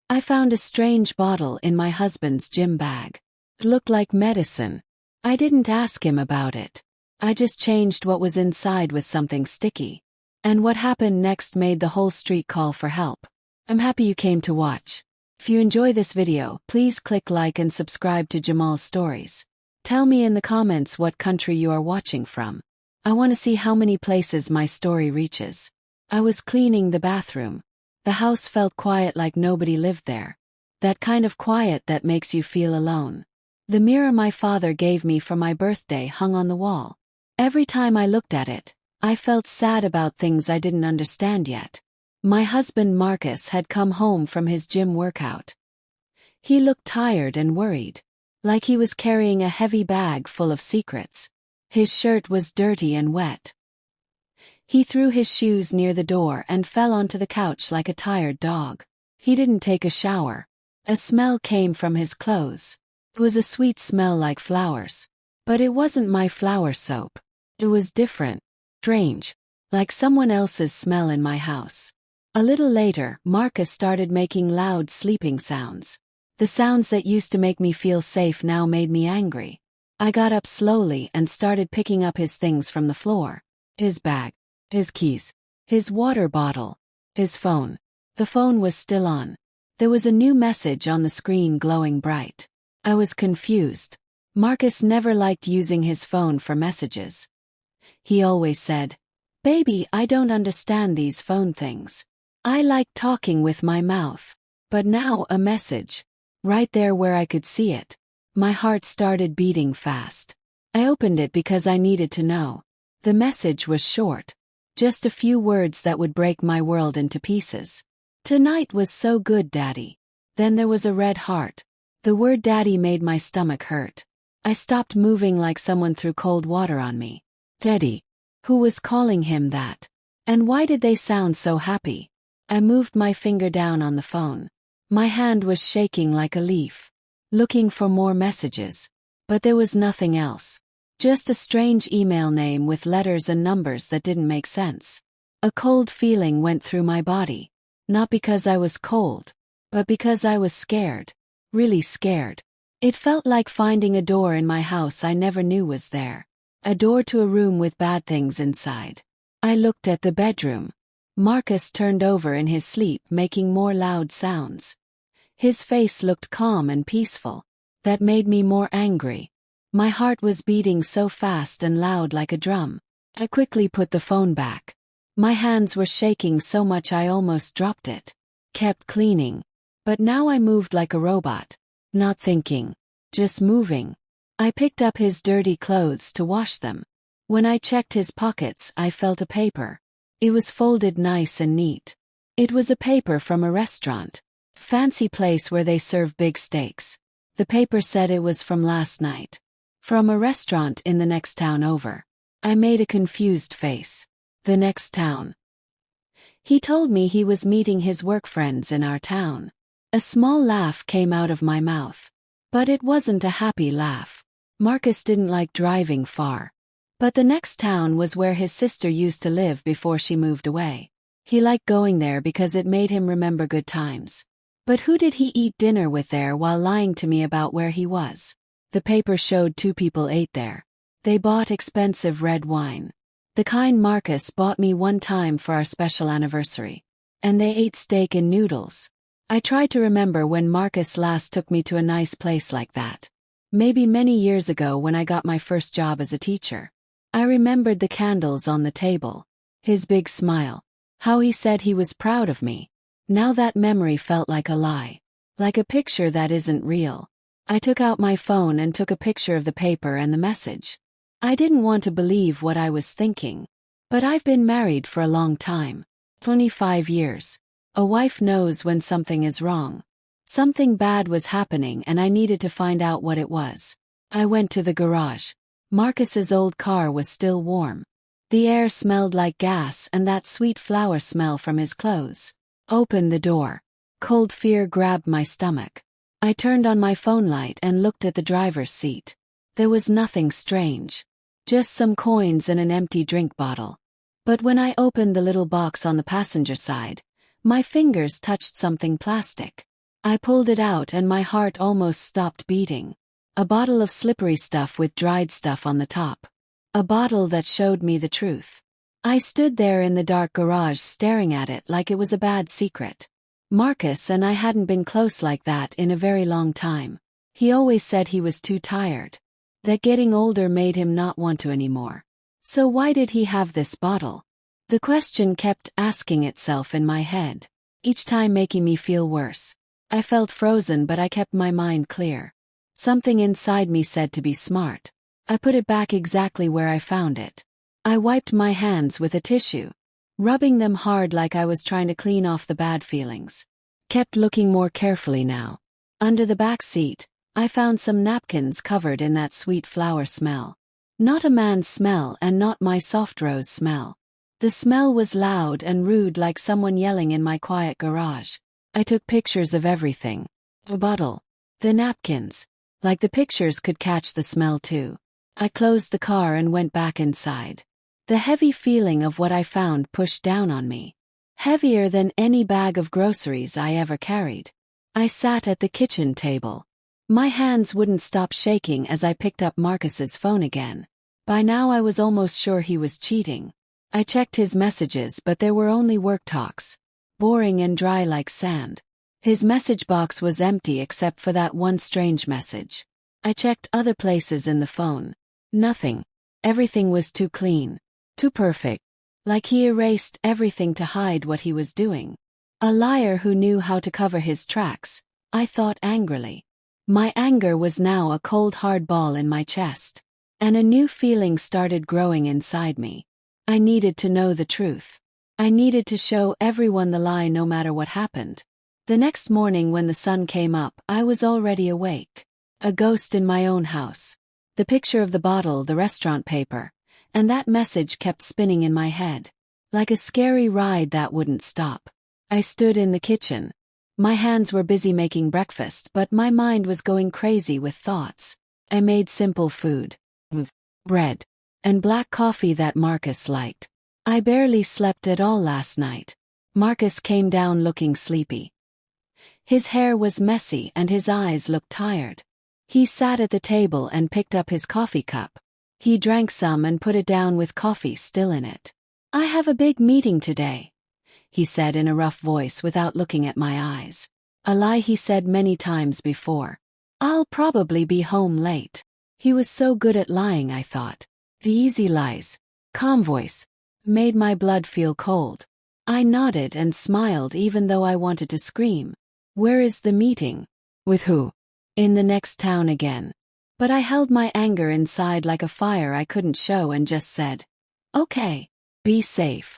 I found a strange bottle in my husband's gym bag. It looked like medicine. I didn't ask him about it. I just changed what was inside with something sticky. And what happened next made the whole street call for help. I'm happy you came to watch. If you enjoy this video, please click like and subscribe to JAMAL'S Stories. Tell me in the comments what country you are watching from. I want to see how many places my story reaches. I was cleaning the bathroom. The house felt quiet, like nobody lived there. That kind of quiet that makes you feel alone. The mirror my father gave me for my birthday hung on the wall. Every time I looked at it, I felt sad about things I didn't understand yet. My husband Marcus had come home from his gym workout. He looked tired and worried, like he was carrying a heavy bag full of secrets. His shirt was dirty and wet. He threw his shoes near the door and fell onto the couch like a tired dog. He didn't take a shower. A smell came from his clothes. It was a sweet smell like flowers. But it wasn't my flower soap. It was different, strange, like someone else's smell in my house. A little later, Marcus started making loud sleeping sounds. The sounds that used to make me feel safe now made me angry. I got up slowly and started picking up his things from the floor. His bag, his keys, his water bottle, his phone. The phone was still on. There was a new message on the screen glowing bright. I was confused. Marcus never liked using his phone for messages. He always said, "Baby, I don't understand these phone things. I like talking with my mouth." But now a message. Right there where I could see it. My heart started beating fast. I opened it because I needed to know. The message was short. Just a few words that would break my world into pieces. "Tonight was so good, Daddy." Then there was a red heart. The word Daddy made my stomach hurt. I stopped moving like someone threw cold water on me. Teddy. Who was calling him that? And why did they sound so happy? I moved my finger down on the phone. My hand was shaking like a leaf, looking for more messages. But there was nothing else. Just a strange email name with letters and numbers that didn't make sense. A cold feeling went through my body. Not because I was cold, but because I was scared. Really scared. It felt like finding a door in my house I never knew was there. A door to a room with bad things inside. I looked at the bedroom. Marcus turned over in his sleep, making more loud sounds. His face looked calm and peaceful. That made me more angry. My heart was beating so fast and loud like a drum. I quickly put the phone back. My hands were shaking so much I almost dropped it. Kept cleaning. But now I moved like a robot. Not thinking. Just moving. I picked up his dirty clothes to wash them. When I checked his pockets, I felt a paper. It was folded nice and neat. It was a paper from a restaurant. Fancy place where they serve big steaks. The paper said it was from last night. From a restaurant in the next town over. I made a confused face. The next town. He told me he was meeting his work friends in our town. A small laugh came out of my mouth. But it wasn't a happy laugh. Marcus didn't like driving far. But the next town was where his sister used to live before she moved away. He liked going there because it made him remember good times. But who did he eat dinner with there while lying to me about where he was? The paper showed 2 people ate there. They bought expensive red wine. The kind Marcus bought me one time for our special anniversary. And they ate steak and noodles. I tried to remember when Marcus last took me to a nice place like that. Maybe many years ago when I got my first job as a teacher. I remembered the candles on the table. His big smile. How he said he was proud of me. Now that memory felt like a lie. Like a picture that isn't real. I took out my phone and took a picture of the paper and the message. I didn't want to believe what I was thinking. But I've been married for a long time. 25 years. A wife knows when something is wrong. Something bad was happening and I needed to find out what it was. I went to the garage. Marcus's old car was still warm. The air smelled like gas and that sweet flower smell from his clothes. Opened the door. Cold fear grabbed my stomach. I turned on my phone light and looked at the driver's seat. There was nothing strange. Just some coins and an empty drink bottle. But when I opened the little box on the passenger side, my fingers touched something plastic. I pulled it out and my heart almost stopped beating. A bottle of slippery stuff with dried stuff on the top. A bottle that showed me the truth. I stood there in the dark garage staring at it like it was a bad secret. Marcus and I hadn't been close like that in a very long time. He always said he was too tired. That getting older made him not want to anymore. So why did he have this bottle? The question kept asking itself in my head, each time making me feel worse. I felt frozen, but I kept my mind clear. Something inside me said to be smart. I put it back exactly where I found it. I wiped my hands with a tissue, rubbing them hard like I was trying to clean off the bad feelings. Kept looking more carefully now. Under the back seat, I found some napkins covered in that sweet flower smell. Not a man's smell and not my soft rose smell. The smell was loud and rude, like someone yelling in my quiet garage. I took pictures of everything. The bottle. The napkins. Like the pictures could catch the smell too. I closed the car and went back inside. The heavy feeling of what I found pushed down on me. Heavier than any bag of groceries I ever carried. I sat at the kitchen table. My hands wouldn't stop shaking as I picked up Marcus's phone again. By now I was almost sure he was cheating. I checked his messages, but there were only work talks. Boring and dry like sand. His message box was empty except for that one strange message. I checked other places in the phone. Nothing. Everything was too clean. Too perfect. Like he erased everything to hide what he was doing. A liar who knew how to cover his tracks, I thought angrily. My anger was now a cold hard ball in my chest. And a new feeling started growing inside me. I needed to know the truth. I needed to show everyone the lie no matter what happened. The next morning when the sun came up, I was already awake. A ghost in my own house. The picture of the bottle, the restaurant paper, and that message kept spinning in my head. Like a scary ride that wouldn't stop. I stood in the kitchen. My hands were busy making breakfast, but my mind was going crazy with thoughts. I made simple food. Bread. And black coffee that Marcus liked. I barely slept at all last night. Marcus came down looking sleepy. His hair was messy and his eyes looked tired. He sat at the table and picked up his coffee cup. He drank some and put it down with coffee still in it. "I have a big meeting today," he said in a rough voice without looking at my eyes. A lie he said many times before. "I'll probably be home late." He was so good at lying, I thought. The easy lies, calm voice, made my blood feel cold. I nodded and smiled even though I wanted to scream. "Where is the meeting?" "With who?" "In the next town again." But I held my anger inside like a fire I couldn't show and just said, "Okay, be safe."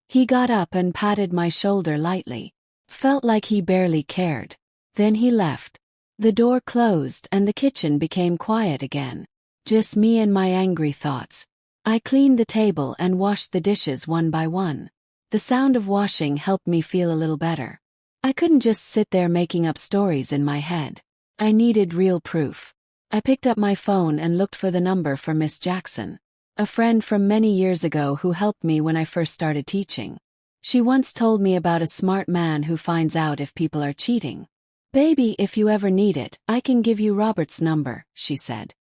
He got up and patted my shoulder lightly. Felt like he barely cared. Then he left. The door closed and the kitchen became quiet again. Just me and my angry thoughts. I cleaned the table and washed the dishes one by one. The sound of washing helped me feel a little better. I couldn't just sit there making up stories in my head. I needed real proof. I picked up my phone and looked for the number for Miss Jackson, a friend from many years ago who helped me when I first started teaching. She once told me about a smart man who finds out if people are cheating. "Baby, if you ever need it, I can give you Robert's number," she said.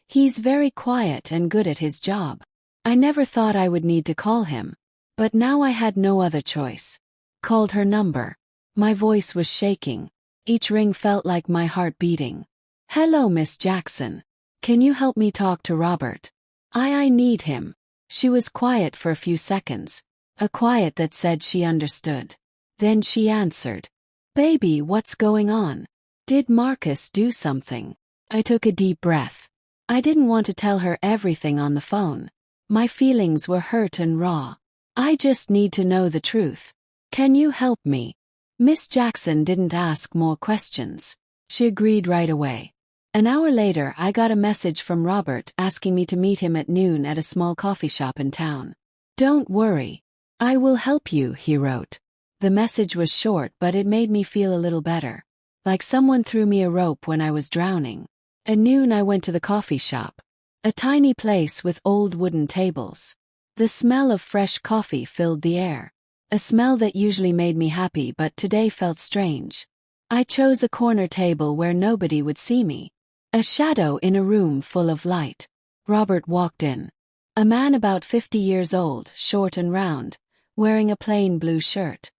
"He's very quiet and good at his job." I never thought I would need to call him, but now I had no other choice. Called her number. My voice was shaking. Each ring felt like my heart beating. "Hello, Miss Jackson. Can you help me talk to Robert? I need him." She was quiet for a few seconds. A quiet that said she understood. Then she answered. "Baby, what's going on? Did Marcus do something?" I took a deep breath. I didn't want to tell her everything on the phone. My feelings were hurt and raw. "I just need to know the truth. Can you help me?" Miss Jackson didn't ask more questions. She agreed right away. An hour later, I got a message from Robert asking me to meet him at noon at a small coffee shop in town. "Don't worry. I will help you," he wrote. The message was short, but it made me feel a little better. Like someone threw me a rope when I was drowning. At noon I went to the coffee shop. A tiny place with old wooden tables. The smell of fresh coffee filled the air. A smell that usually made me happy but today felt strange. I chose a corner table where nobody would see me. A shadow in a room full of light. Robert walked in. A man about 50 years old, short and round, wearing a plain blue shirt.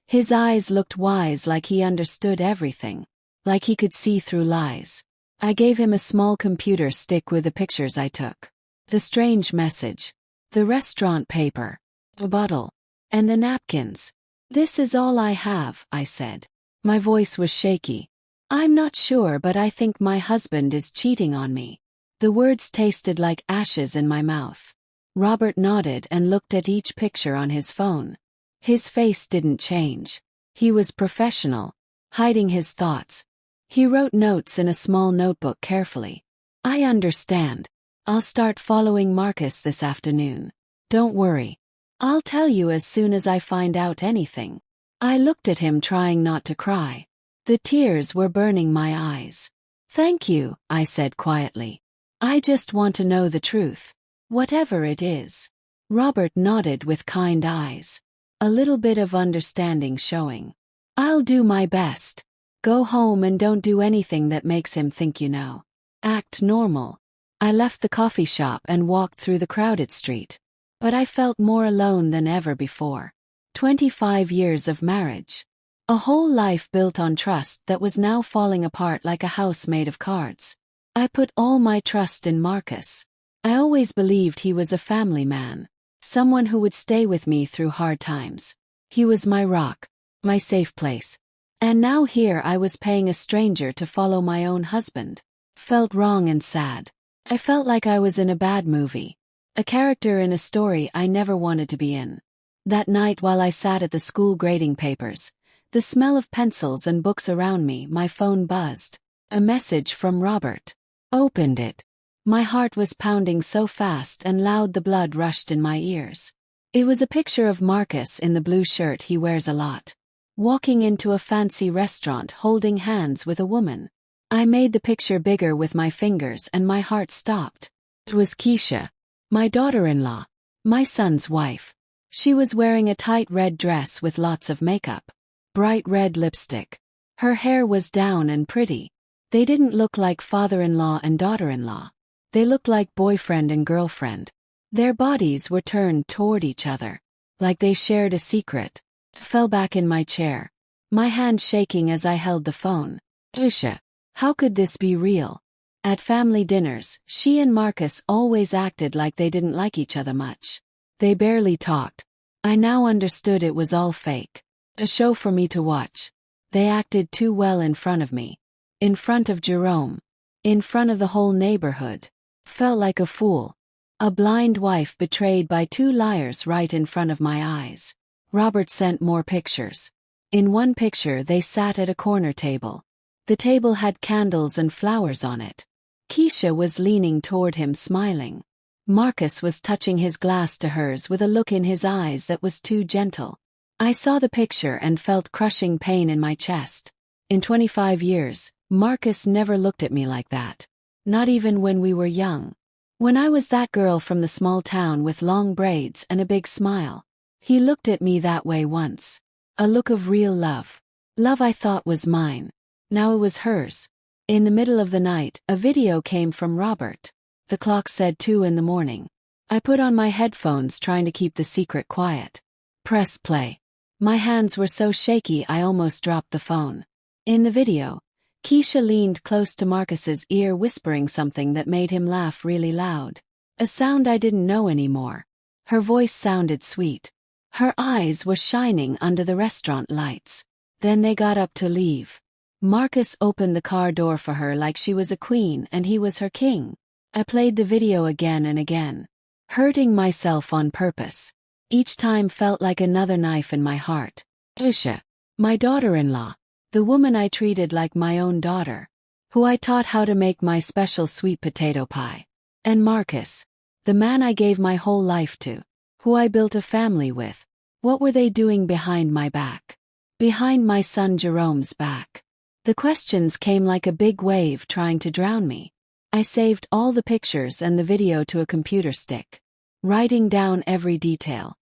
His eyes looked wise, like he understood everything, like he could see through lies. I gave him a small computer stick with the pictures I took, the strange message, the restaurant paper, a bottle, and the napkins. "This is all I have," I said. My voice was shaky. "I'm not sure, but I think my husband is cheating on me." The words tasted like ashes in my mouth. Robert nodded and looked at each picture on his phone. His face didn't change. He was professional, hiding his thoughts. He wrote notes in a small notebook carefully. "I understand. I'll start following Marcus this afternoon. Don't worry. I'll tell you as soon as I find out anything." I looked at him, trying not to cry. The tears were burning my eyes. "Thank you," I said quietly. "I just want to know the truth, whatever it is." Robert nodded with kind eyes, a little bit of understanding showing. "I'll do my best. Go home and don't do anything that makes him think you know. Act normal." I left the coffee shop and walked through the crowded street. But I felt more alone than ever before. 25 years of marriage. A whole life built on trust that was now falling apart like a house made of cards. I put all my trust in Marcus. I always believed he was a family man, someone who would stay with me through hard times. He was my rock, my safe place. And now here I was paying a stranger to follow my own husband. Felt wrong and sad. I felt like I was in a bad movie, a character in a story I never wanted to be in. That night, while I sat at the school grading papers, the smell of pencils and books around me, my phone buzzed. A message from Robert. Opened it. My heart was pounding so fast and loud the blood rushed in my ears. It was a picture of Marcus in the blue shirt he wears a lot, walking into a fancy restaurant holding hands with a woman. I made the picture bigger with my fingers and my heart stopped. It was Keisha, my daughter-in-law, my son's wife. She was wearing a tight red dress with lots of makeup, bright red lipstick. Her hair was down and pretty. They didn't look like father-in-law and daughter-in-law. They looked like boyfriend and girlfriend. Their bodies were turned toward each other, like they shared a secret. Fell back in my chair, my hand shaking as I held the phone. Keisha. How could this be real? At family dinners, she and Marcus always acted like they didn't like each other much. They barely talked. I now understood it was all fake. A show for me to watch. They acted too well in front of me. In front of Jerome. In front of the whole neighborhood. Felt like a fool. A blind wife betrayed by two liars right in front of my eyes. Robert sent more pictures. In one picture they sat at a corner table. The table had candles and flowers on it. Keisha was leaning toward him smiling. Marcus was touching his glass to hers with a look in his eyes that was too gentle. I saw the picture and felt crushing pain in my chest. In 25 years, Marcus never looked at me like that. Not even when we were young. When I was that girl from the small town with long braids and a big smile. He looked at me that way once. A look of real love. Love I thought was mine. Now it was hers. In the middle of the night, a video came from Robert. The clock said 2 in the morning. I put on my headphones, trying to keep the secret quiet. Press play. My hands were so shaky I almost dropped the phone. In the video, Keisha leaned close to Marcus's ear, whispering something that made him laugh really loud. A sound I didn't know anymore. Her voice sounded sweet. Her eyes were shining under the restaurant lights. Then they got up to leave. Marcus opened the car door for her like she was a queen and he was her king. I played the video again and again, hurting myself on purpose. Each time felt like another knife in my heart. Keisha, my daughter-in-law, the woman I treated like my own daughter, who I taught how to make my special sweet potato pie. And Marcus, the man I gave my whole life to, who I built a family with. What were they doing behind my back? Behind my son Jerome's back. The questions came like a big wave trying to drown me. I saved all the pictures and the video to a computer stick, writing down every detail.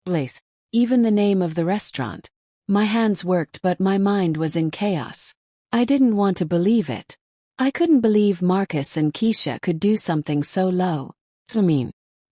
Place. Even the name of the restaurant. My hands worked but my mind was in chaos. I didn't want to believe it. I couldn't believe Marcus and Keisha could do something so low.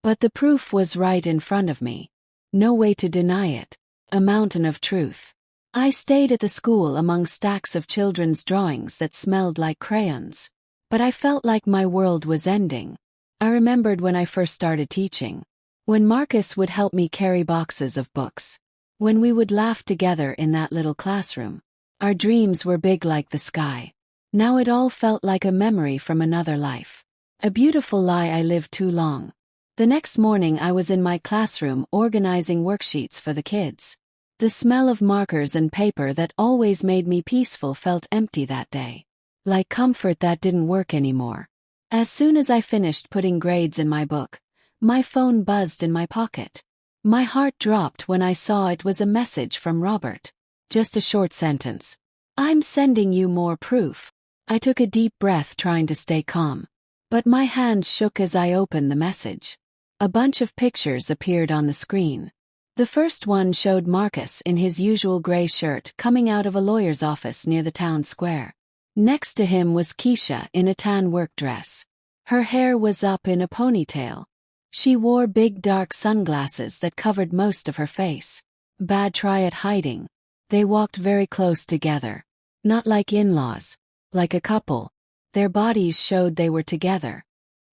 But the proof was right in front of me. No way to deny it. A mountain of truth. I stayed at the school among stacks of children's drawings that smelled like crayons. But I felt like my world was ending. I remembered when I first started teaching. When Marcus would help me carry boxes of books. When we would laugh together in that little classroom. Our dreams were big like the sky. Now it all felt like a memory from another life. A beautiful lie I lived too long. The next morning I was in my classroom organizing worksheets for the kids. The smell of markers and paper that always made me peaceful felt empty that day. Like comfort that didn't work anymore. As soon as I finished putting grades in my book, my phone buzzed in my pocket. My heart dropped when I saw it was a message from Robert. Just a short sentence. "I'm sending you more proof." I took a deep breath trying to stay calm. But my hands shook as I opened the message. A bunch of pictures appeared on the screen. The first one showed Marcus in his usual gray shirt coming out of a lawyer's office near the town square. Next to him was Keisha in a tan work dress. Her hair was up in a ponytail. She wore big dark sunglasses that covered most of her face. Bad try at hiding. They walked very close together. Not like in-laws. Like a couple. Their bodies showed they were together.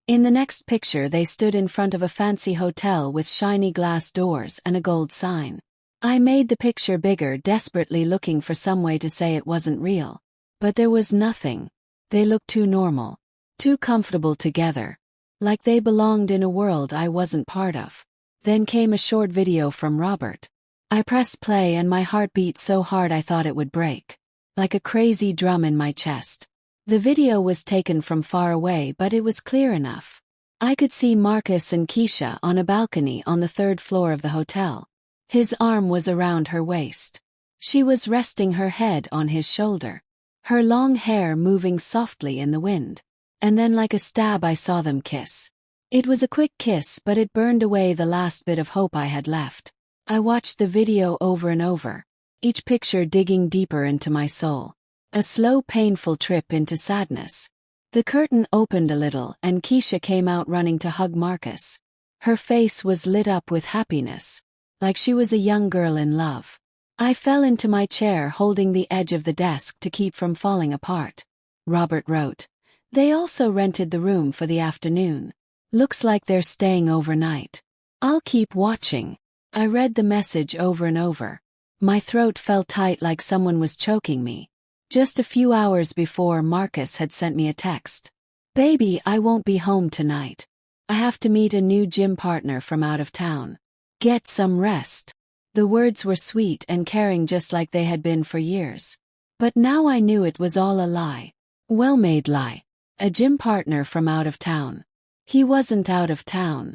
In the next picture they stood in front of a fancy hotel with shiny glass doors and a gold sign. I made the picture bigger, desperately looking for some way to say it wasn't real. But there was nothing. They looked too normal. Too comfortable together. Like they belonged in a world I wasn't part of. Then came a short video from Robert. I pressed play and my heart beat so hard I thought it would break. Like a crazy drum in my chest. The video was taken from far away but it was clear enough. I could see Marcus and Keisha on a balcony on the 3rd floor of the hotel. His arm was around her waist. She was resting her head on his shoulder. Her long hair moving softly in the wind. And then like a stab I saw them kiss. It was a quick kiss but it burned away the last bit of hope I had left. I watched the video over and over. Each picture digging deeper into my soul. A slow, painful trip into sadness. The curtain opened a little and Keisha came out running to hug Marcus. Her face was lit up with happiness. Like she was a young girl in love. I fell into my chair holding the edge of the desk to keep from falling apart. Robert wrote. They also rented the room for the afternoon. Looks like they're staying overnight. I'll keep watching. I read the message over and over. My throat felt tight like someone was choking me. Just a few hours before Marcus had sent me a text. "Baby, I won't be home tonight. I have to meet a new gym partner from out of town. Get some rest." The words were sweet and caring just like they had been for years. But now I knew it was all a lie. Well-made lie. A gym partner from out of town. He wasn't out of town.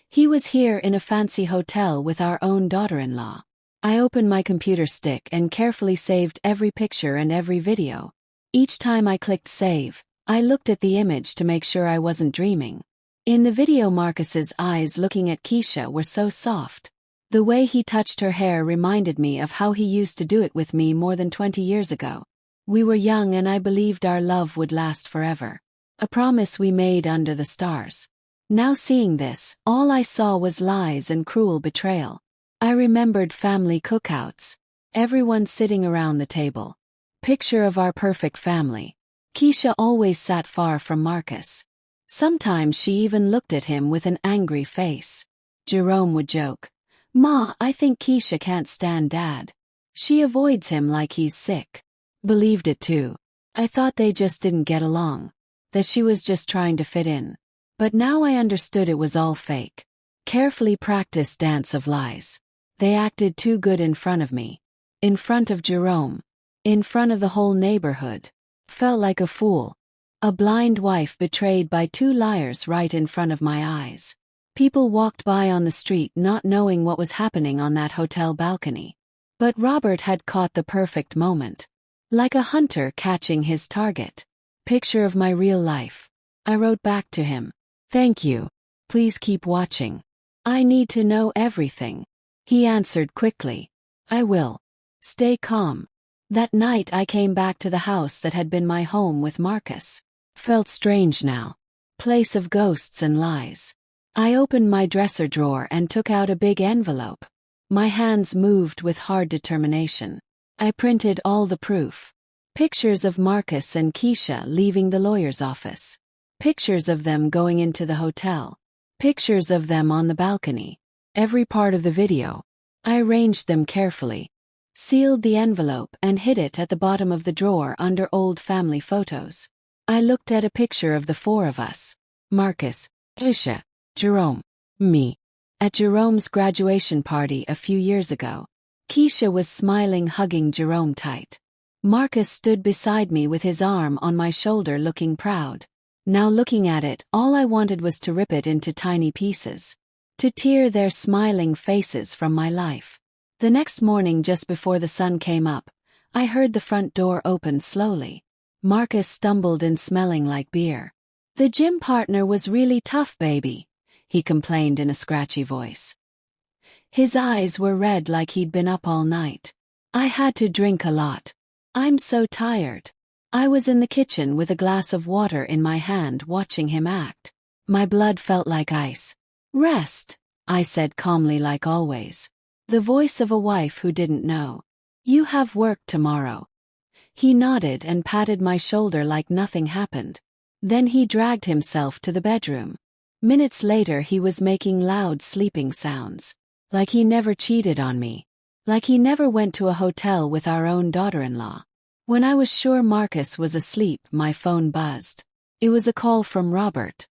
He was here in a fancy hotel with our own daughter-in-law. I opened my computer stick and carefully saved every picture and every video. Each time I clicked save, I looked at the image to make sure I wasn't dreaming. In the video Marcus's eyes looking at Keisha were so soft. The way he touched her hair reminded me of how he used to do it with me more than 20 years ago. We were young and I believed our love would last forever. A promise we made under the stars. Now seeing this, all I saw was lies and cruel betrayal. I remembered family cookouts. Everyone sitting around the table. Picture of our perfect family. Keisha always sat far from Marcus. Sometimes she even looked at him with an angry face. Jerome would joke, "Ma, I think Keisha can't stand Dad. She avoids him like he's sick." Believed it too. I thought they just didn't get along. That she was just trying to fit in. But now I understood it was all fake. Carefully practiced dance of lies. They acted too good in front of me. In front of Jerome. In front of the whole neighborhood. Felt like a fool. A blind wife betrayed by two liars right in front of my eyes. People walked by on the street not knowing what was happening on that hotel balcony. But Robert had caught the perfect moment. Like a hunter catching his target. Picture of my real life. I wrote back to him. "Thank you. Please keep watching. I need to know everything." He answered quickly. "I will." Stay calm. That night I came back to the house that had been my home with Marcus. Felt strange now. Place of ghosts and lies. I opened my dresser drawer and took out a big envelope. My hands moved with hard determination. I printed all the proof. Pictures of Marcus and Keisha leaving the lawyer's office. Pictures of them going into the hotel. Pictures of them on the balcony. Every part of the video. I arranged them carefully. Sealed the envelope and hid it at the bottom of the drawer under old family photos. I looked at a picture of the four of us. Marcus, Keisha, Jerome, me. At Jerome's graduation party a few years ago. Keisha was smiling, hugging Jerome tight. Marcus stood beside me with his arm on my shoulder, looking proud. Now looking at it, all I wanted was to rip it into tiny pieces. To tear their smiling faces from my life. The next morning, just before the sun came up, I heard the front door open slowly. Marcus stumbled in, smelling like beer. The gym partner was really tough, baby, he complained in a scratchy voice. His eyes were red like he'd been up all night. I had to drink a lot. I'm so tired. I was in the kitchen with a glass of water in my hand watching him act. My blood felt like ice. Rest, I said calmly like always. The voice of a wife who didn't know. You have work tomorrow. He nodded and patted my shoulder like nothing happened. Then he dragged himself to the bedroom. Minutes later he was making loud sleeping sounds. Like he never cheated on me. Like he never went to a hotel with our own daughter-in-law. When I was sure Marcus was asleep, my phone buzzed. It was a call from Robert.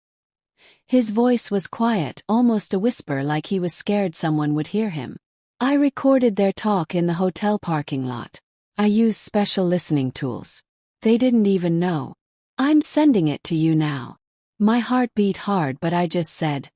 His voice was quiet, almost a whisper, like he was scared someone would hear him. I recorded their talk in the hotel parking lot. I used special listening tools. They didn't even know. I'm sending it to you now. My heart beat hard, but I just said,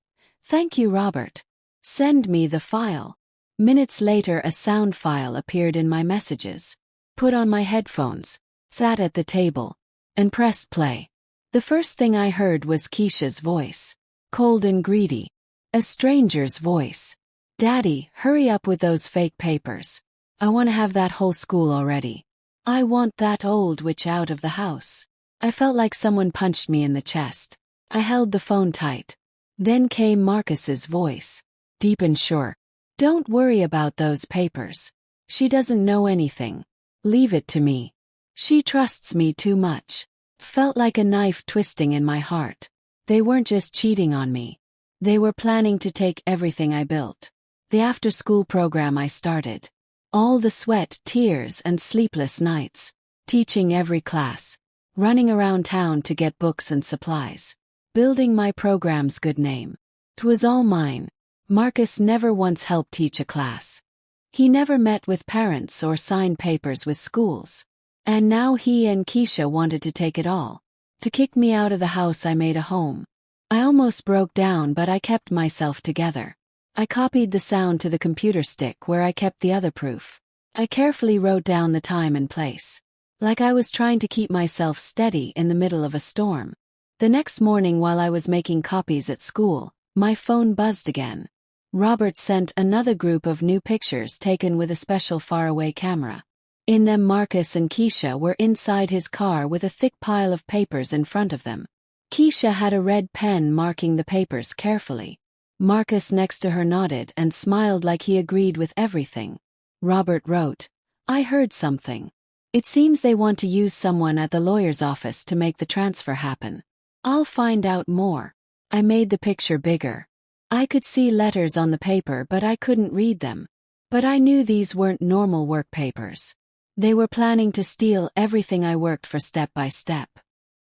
"Thank you, Robert. Send me the file." Minutes later a sound file appeared in my messages. Put on my headphones, sat at the table, and pressed play. The first thing I heard was Keisha's voice. Cold and greedy. A stranger's voice. "Daddy, hurry up with those fake papers. I want to have that whole school already. I want that old witch out of the house." I felt like someone punched me in the chest. I held the phone tight. Then came Marcus's voice. Deep and sure. "Don't worry about those papers. She doesn't know anything. Leave it to me. She trusts me too much." Felt like a knife twisting in my heart. They weren't just cheating on me. They were planning to take everything I built. The after-school program I started. All the sweat, tears, and sleepless nights. Teaching every class. Running around town to get books and supplies. Building my program's good name. 'Twas all mine. Marcus never once helped teach a class. He never met with parents or signed papers with schools. And now he and Keisha wanted to take it all. To kick me out of the house I made a home. I almost broke down, but I kept myself together. I copied the sound to the computer stick where I kept the other proof. I carefully wrote down the time and place. Like I was trying to keep myself steady in the middle of a storm. The next morning while I was making copies at school, my phone buzzed again. Robert sent another group of new pictures taken with a special faraway camera. In them Marcus and Keisha were inside his car with a thick pile of papers in front of them. Keisha had a red pen marking the papers carefully. Marcus next to her nodded and smiled like he agreed with everything. Robert wrote, "I heard something. It seems they want to use someone at the lawyer's office to make the transfer happen. I'll find out more." I made the picture bigger. I could see letters on the paper, but I couldn't read them. But I knew these weren't normal work papers. They were planning to steal everything I worked for step by step.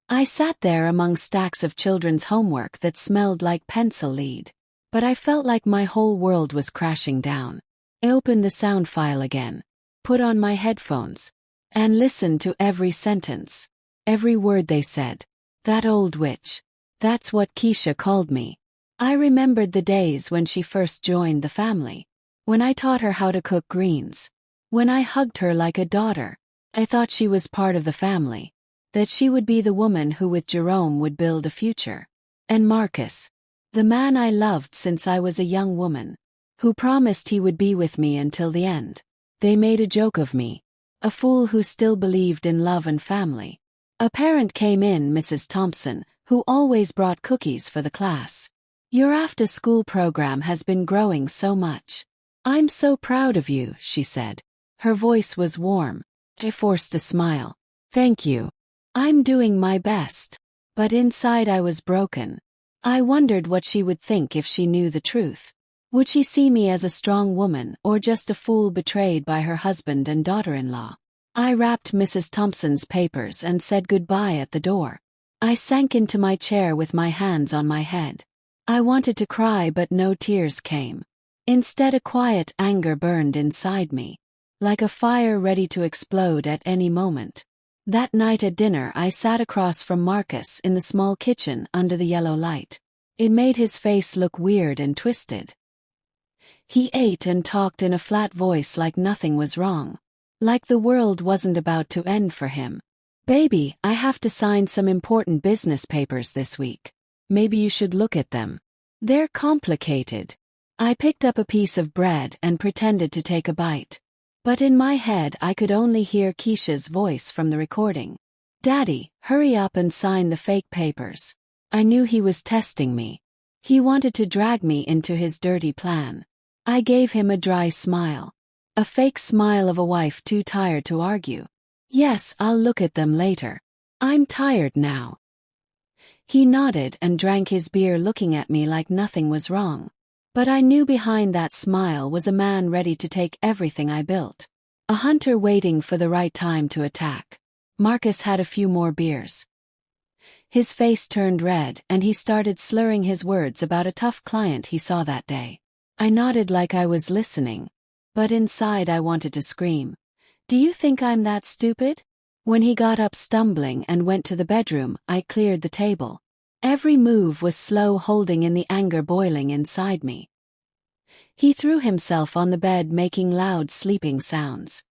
I sat there among stacks of children's homework that smelled like pencil lead. But I felt like my whole world was crashing down. I opened the sound file again, put on my headphones, and listened to every sentence, every word they said. That old witch. That's what Keisha called me. I remembered the days when she first joined the family. When I taught her how to cook greens. When I hugged her like a daughter. I thought she was part of the family. That she would be the woman who with Jerome would build a future. And Marcus. The man I loved since I was a young woman. Who promised he would be with me until the end. They made a joke of me. A fool who still believed in love and family. A parent came in, Mrs. Thompson, who always brought cookies for the class. Your after-school program has been growing so much. I'm so proud of you, she said. Her voice was warm. I forced a smile. Thank you. I'm doing my best. But inside I was broken. I wondered what she would think if she knew the truth. Would she see me as a strong woman or just a fool betrayed by her husband and daughter-in-law? I wrapped Mrs. Thompson's papers and said goodbye at the door. I sank into my chair with my hands on my head. I wanted to cry, but no tears came. Instead, a quiet anger burned inside me, like a fire ready to explode at any moment. That night at dinner, I sat across from Marcus in the small kitchen under the yellow light. It made his face look weird and twisted. He ate and talked in a flat voice like nothing was wrong. Like the world wasn't about to end for him. Baby, I have to sign some important business papers this week. Maybe you should look at them. They're complicated. I picked up a piece of bread and pretended to take a bite. But in my head I could only hear Keisha's voice from the recording. Daddy, hurry up and sign the fake papers. I knew he was testing me. He wanted to drag me into his dirty plan. I gave him a dry smile. A fake smile of a wife too tired to argue. Yes, I'll look at them later. I'm tired now. He nodded and drank his beer, looking at me like nothing was wrong. But I knew behind that smile was a man ready to take everything I built. A hunter waiting for the right time to attack. Marcus had a few more beers. His face turned red and he started slurring his words about a tough client he saw that day. I nodded like I was listening. But inside I wanted to scream. Do you think I'm that stupid? When he got up stumbling and went to the bedroom, I cleared the table. Every move was slow, holding in the anger boiling inside me. He threw himself on the bed, making loud sleeping sounds.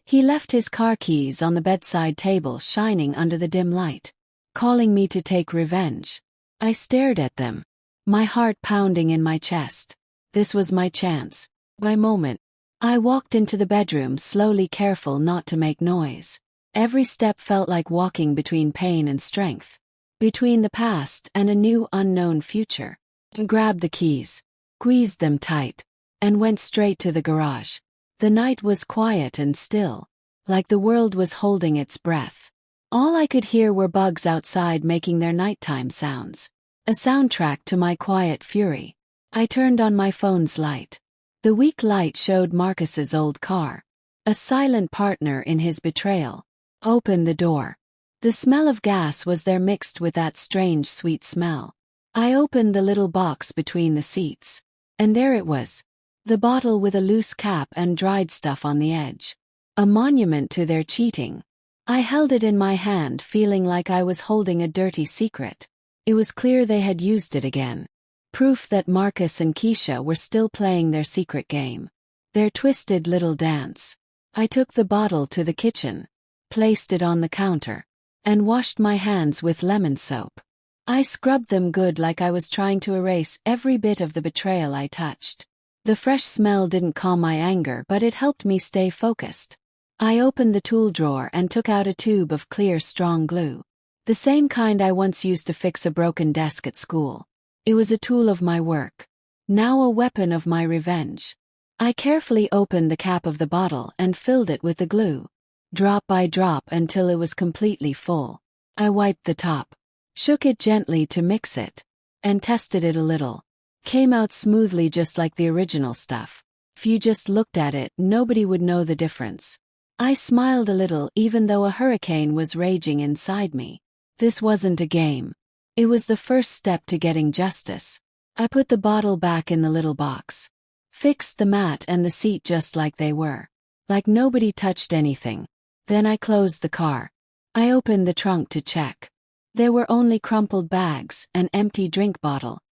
He left his car keys on the bedside table, shining under the dim light, calling me to take revenge. I stared at them, my heart pounding in my chest. This was my chance, my moment. I walked into the bedroom slowly, careful not to make noise. Every step felt like walking between pain and strength, between the past and a new unknown future. I grabbed the keys, squeezed them tight, and went straight to the garage. The night was quiet and still, like the world was holding its breath. All I could hear were bugs outside making their nighttime sounds, a soundtrack to my quiet fury. I turned on my phone's light. The weak light showed Marcus's old car, a silent partner in his betrayal. Opened the door. The smell of gas was there, mixed with that strange sweet smell. I opened the little box between the seats. And there it was. The bottle with a loose cap and dried stuff on the edge. A monument to their cheating. I held it in my hand, feeling like I was holding a dirty secret. It was clear they had used it again. Proof that Marcus and Keisha were still playing their secret game. Their twisted little dance. I took the bottle to the kitchen, placed it on the counter, and washed my hands with lemon soap. I scrubbed them good, like I was trying to erase every bit of the betrayal I touched. The fresh smell didn't calm my anger, but it helped me stay focused. I opened the tool drawer and took out a tube of clear, strong glue. The same kind I once used to fix a broken desk at school. It was a tool of my work, now a weapon of my revenge. I carefully opened the cap of the bottle and filled it with the glue, drop by drop until it was completely full. I wiped the top, shook it gently to mix it, and tested it a little. Came out smoothly, just like the original stuff. If you just looked at it, nobody would know the difference. I smiled a little, even though a hurricane was raging inside me. This wasn't a game. It was the first step to getting justice. I put the bottle back in the little box, fixed the mat and the seat just like they were, like nobody touched anything. Then I closed the car. I opened the trunk to check. There were only crumpled bags, an empty drink bottle,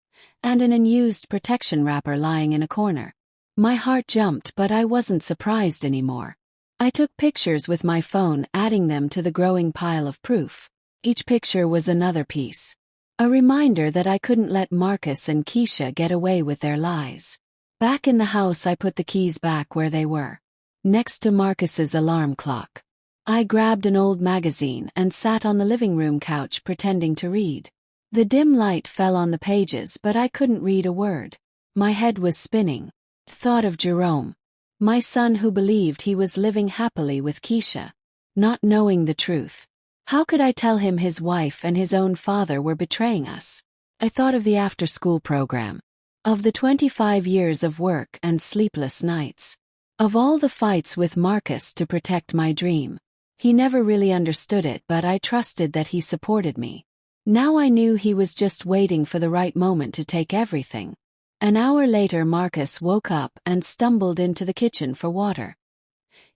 and an unused protection wrapper lying in a corner. My heart jumped, but I wasn't surprised anymore. I took pictures with my phone, adding them to the growing pile of proof. Each picture was another piece. A reminder that I couldn't let Marcus and Keisha get away with their lies. Back in the house, I put the keys back where they were. next to Marcus's alarm clock. I grabbed an old magazine and sat on the living room couch pretending to read. The dim light fell on the pages, but I couldn't read a word. My head was spinning. Thought of Jerome, my son who believed he was living happily with Keisha, not knowing the truth. How could I tell him his wife and his own father were betraying us? I thought of the after-school program, of the 25 years of work and sleepless nights, of all the fights with Marcus to protect my dream. He never really understood it, but I trusted that he supported me. Now I knew he was just waiting for the right moment to take everything. An hour later, Marcus woke up and stumbled into the kitchen for water.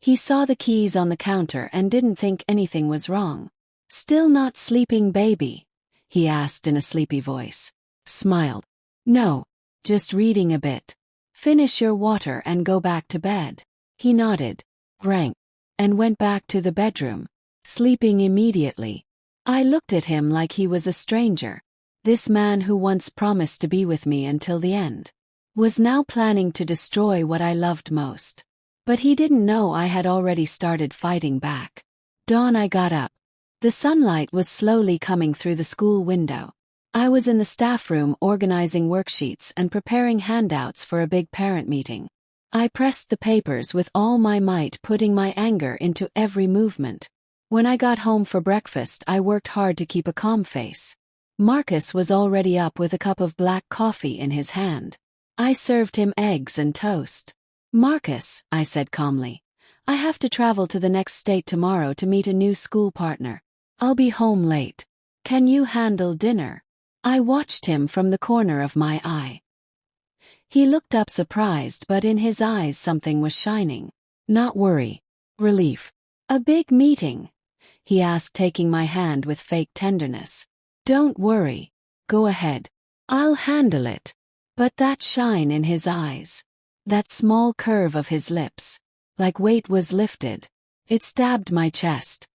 He saw the keys on the counter and didn't think anything was wrong. "Still not sleeping, baby?" he asked in a sleepy voice. Smiled. "No, just reading a bit. Finish your water and go back to bed." He nodded, drank, and went back to the bedroom, sleeping immediately. I looked at him like he was a stranger. This man who once promised to be with me until the end was now planning to destroy what I loved most. But he didn't know I had already started fighting back. Dawn, I got up. The sunlight was slowly coming through the school window. I was in the staff room organizing worksheets and preparing handouts for a big parent meeting. I pressed the papers with all my might, putting my anger into every movement. When I got home for breakfast, I worked hard to keep a calm face. Marcus was already up with a cup of black coffee in his hand. I served him eggs and toast. "Marcus," I said calmly, "I have to travel to the next state tomorrow to meet a new school partner. I'll be home late. Can you handle dinner?" I watched him from the corner of my eye. He looked up surprised, but in his eyes something was shining. Not worry. Relief. "A big meeting?" he asked, taking my hand with fake tenderness. "Don't worry. Go ahead. I'll handle it." But that shine in his eyes, that small curve of his lips, like weight was lifted. It stabbed my chest.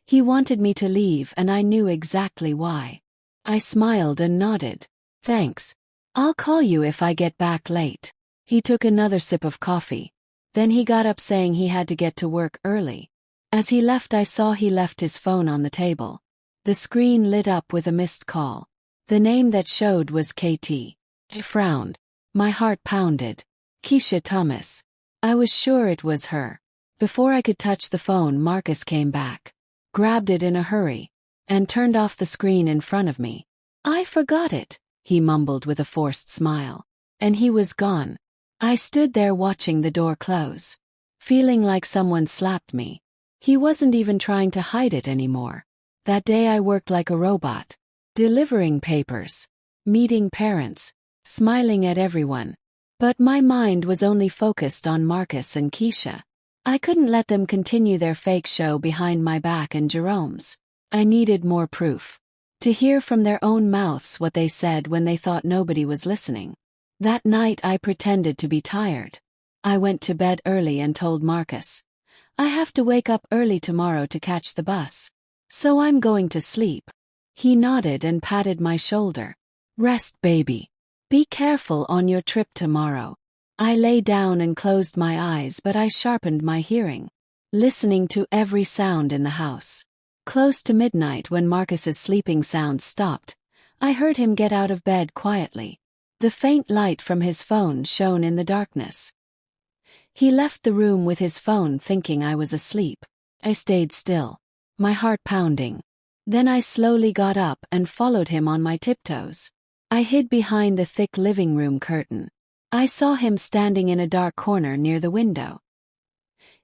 He wanted me to leave, and I knew exactly why. I smiled and nodded. "Thanks. I'll call you if I get back late." He took another sip of coffee. Then he got up, saying he had to get to work early. As he left, I saw he left his phone on the table. The screen lit up with a missed call. The name that showed was KT. I frowned. My heart pounded. Keisha Thomas. I was sure it was her. Before I could touch the phone, Marcus came back, grabbed it in a hurry, and turned off the screen in front of me. "I forgot it," he mumbled with a forced smile. And he was gone. I stood there watching the door close, feeling like someone slapped me. He wasn't even trying to hide it anymore. That day I worked like a robot, delivering papers, meeting parents, smiling at everyone. But my mind was only focused on Marcus and Keisha. I couldn't let them continue their fake show behind my back and Jerome's. I needed more proof. To hear from their own mouths what they said when they thought nobody was listening. That night I pretended to be tired. I went to bed early and told Marcus, "I have to wake up early tomorrow to catch the bus, so I'm going to sleep." He nodded and patted my shoulder. "Rest, baby. Be careful on your trip tomorrow." I lay down and closed my eyes, but I sharpened my hearing, listening to every sound in the house. Close to midnight, when Marcus's sleeping sounds stopped, I heard him get out of bed quietly. The faint light from his phone shone in the darkness. He left the room with his phone, thinking I was asleep. I stayed still, my heart pounding. Then I slowly got up and followed him on my tiptoes. I hid behind the thick living room curtain. I saw him standing in a dark corner near the window.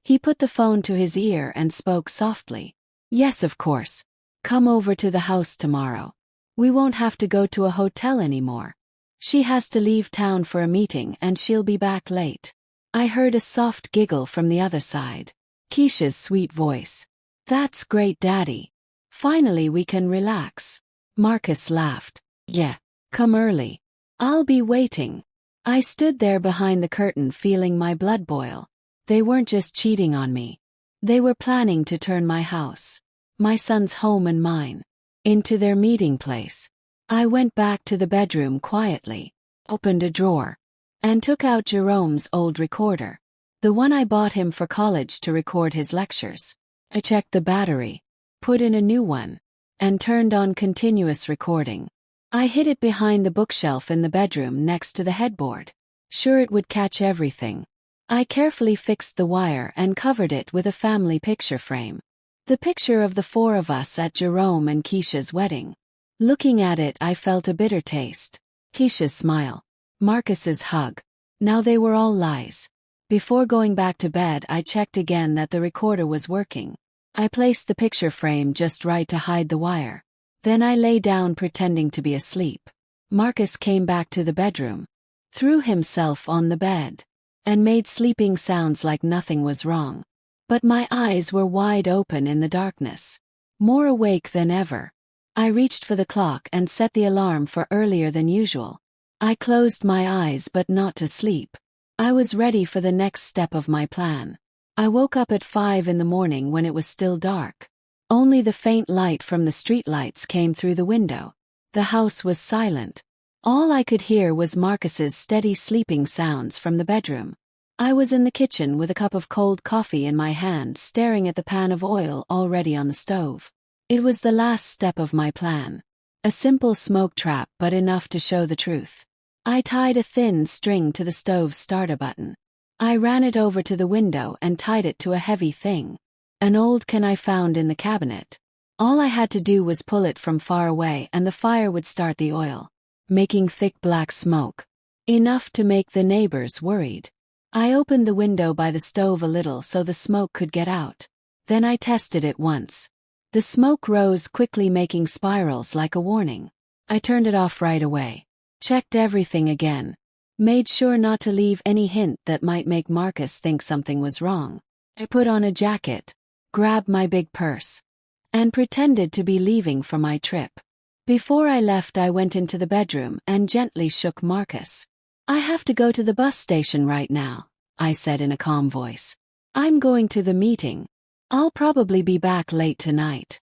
He put the phone to his ear and spoke softly. "Yes, of course. Come over to the house tomorrow. We won't have to go to a hotel anymore. She has to leave town for a meeting and she'll be back late." I heard a soft giggle from the other side. Keisha's sweet voice. "That's great, Daddy. Finally we can relax." Marcus laughed. "Yeah, come early. I'll be waiting." I stood there behind the curtain, feeling my blood boil. They weren't just cheating on me. They were planning to turn my house, my son's home and mine, into their meeting place. I went back to the bedroom quietly, opened a drawer, and took out Jerome's old recorder. The one I bought him for college to record his lectures. I checked the battery, put in a new one, and turned on continuous recording. I hid it behind the bookshelf in the bedroom next to the headboard. Sure it would catch everything. I carefully fixed the wire and covered it with a family picture frame. The picture of the four of us at Jerome and Keisha's wedding. Looking at it, I felt a bitter taste. Keisha's smile. Marcus's hug. Now they were all lies. Before going back to bed, I checked again that the recorder was working. I placed the picture frame just right to hide the wire. Then I lay down pretending to be asleep. Marcus came back to the bedroom, threw himself on the bed, and made sleeping sounds like nothing was wrong. But my eyes were wide open in the darkness, more awake than ever. I reached for the clock and set the alarm for earlier than usual. I closed my eyes but not to sleep. I was ready for the next step of my plan. I woke up at 5 in the morning when it was still dark. Only the faint light from the streetlights came through the window. The house was silent. All I could hear was Marcus's steady sleeping sounds from the bedroom. I was in the kitchen with a cup of cold coffee in my hand, staring at the pan of oil already on the stove. It was the last step of my plan. A simple smoke trap, but enough to show the truth. I tied a thin string to the stove starter button. I ran it over to the window and tied it to a heavy thing. An old can I found in the cabinet. All I had to do was pull it from far away and the fire would start the oil, making thick black smoke. Enough to make the neighbors worried. I opened the window by the stove a little so the smoke could get out. Then I tested it once. The smoke rose quickly, making spirals like a warning. I turned it off right away. Checked everything again. Made sure not to leave any hint that might make Marcus think something was wrong. I put on a jacket, grabbed my big purse, and pretended to be leaving for my trip. Before I left, I went into the bedroom and gently shook Marcus. "I have to go to the bus station right now," I said in a calm voice. "I'm going to the meeting. I'll probably be back late tonight."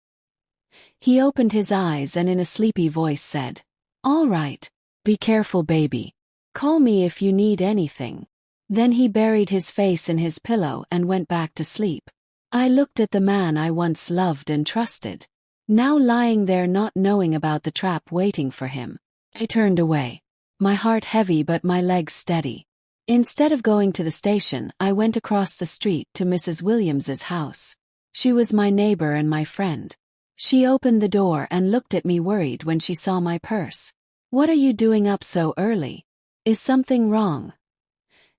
He opened his eyes and in a sleepy voice said, "All right. Be careful, baby. Call me if you need anything." Then he buried his face in his pillow and went back to sleep. I looked at the man I once loved and trusted, now lying there not knowing about the trap waiting for him. I turned away, my heart heavy but my legs steady. Instead of going to the station, I went across the street to Mrs. Williams's house. She was my neighbor and my friend. She opened the door and looked at me worried when she saw my purse. "What are you doing up so early? Is something wrong?"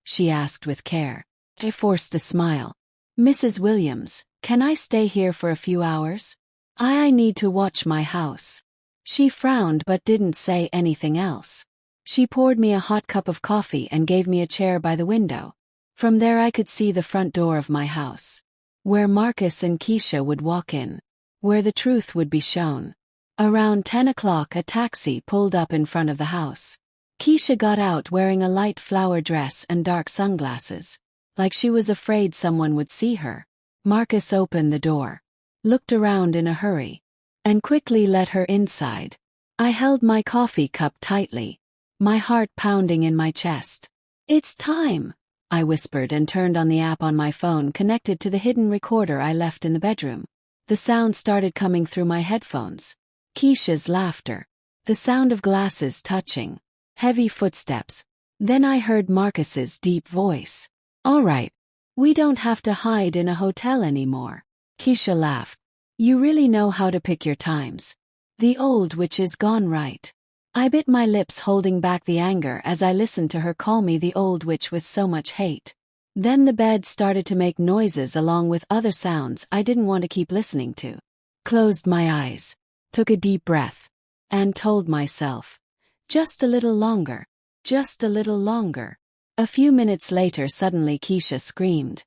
she asked with care. I forced a smile. "Mrs. Williams, can I stay here for a few hours? I need to watch my house." She frowned but didn't say anything else. She poured me a hot cup of coffee and gave me a chair by the window. From there I could see the front door of my house, where Marcus and Keisha would walk in, where the truth would be shown. Around 10 o'clock a taxi pulled up in front of the house. Keisha got out wearing a light flower dress and dark sunglasses, like she was afraid someone would see her. Marcus opened the door, looked around in a hurry, and quickly let her inside. I held my coffee cup tightly, my heart pounding in my chest. "It's time," I whispered and turned on the app on my phone connected to the hidden recorder I left in the bedroom. The sound started coming through my headphones. Keisha's laughter, the sound of glasses touching, heavy footsteps. Then I heard Marcus's deep voice. "All right. We don't have to hide in a hotel anymore." Keisha laughed. "You really know how to pick your times. The old witch is gone, right?" I bit my lips, holding back the anger as I listened to her call me the old witch with so much hate. Then the bed started to make noises along with other sounds I didn't want to keep listening to. Closed my eyes, took a deep breath, and told myself, just a little longer, just a little longer. A few minutes later suddenly Keisha screamed,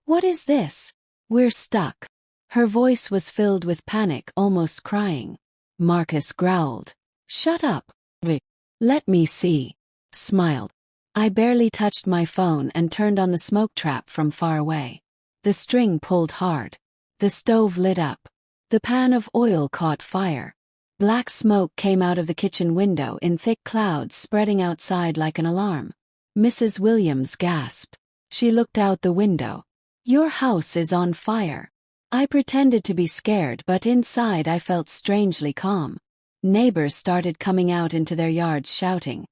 "What is this? We're stuck." Her voice was filled with panic, almost crying. Marcus growled, "Shut up. Let me see." Smiled. I barely touched my phone and turned on the smoke trap from far away. The string pulled hard. The stove lit up. The pan of oil caught fire. Black smoke came out of the kitchen window in thick clouds spreading outside like an alarm. Mrs. Williams gasped. She looked out the window. Your house is on fire. I pretended to be scared, but inside I felt strangely calm. Neighbors started coming out into their yards shouting,